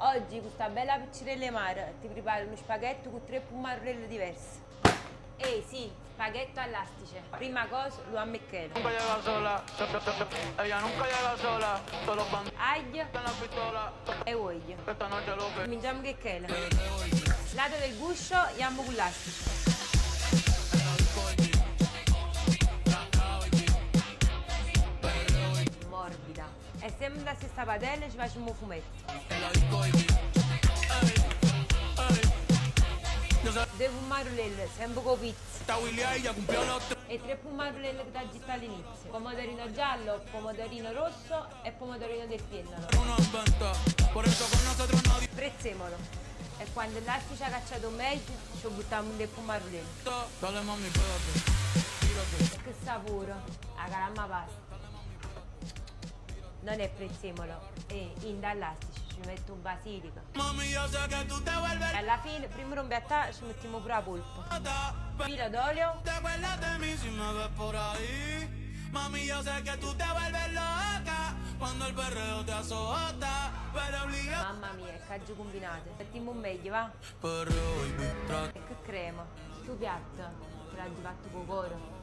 Oggi con questa bella piccirella mare ti preparo uno spaghetto con 3 pumarelle diverse. Sì, spaghetto all'astice. Prima cosa lo ammecchiamo. Nunca llega sola, ella nunca llega sola, solo cuando Aglio en la pistola, e olio. esta noche lo que Cominciamo che chela. Lato del guscio andiamo con l'astice. Morbida. E sempre la stessa padella ci facciamo un fumetto. 2 pumarelle, sempre con pizza. esta Willy ya cumplió los E 3 pumarelle da gitta all'inizio. Pomodorino giallo, pomodorino rosso e pomodorino del piennolo. uno en venta, por eso con nosotros nadie Prezzemolo. E quando l'astice ha cacciato meglio, ci buttiamo le pumarelle. está. Dale mami, pégate, tírate. E che sapore! La calamma pasta. Non è prezzemolo. E in dall'astice ci metto un basilico. Mami, yo sé que tú te vuelves E alla fine, prima rompiatta, ci mettiamo pure la polpa. loca, Filo d'olio. te acuerdas de mí si me ves por ahí. Mami, yo sé que tú te vuelves loca cuando el perreo te azota, pero obliga. Mamma mia, caggi combinate. Mettiamo un meglio, va? Perreo y mi E che crema. Sto piatto te l'hai fatto con coro.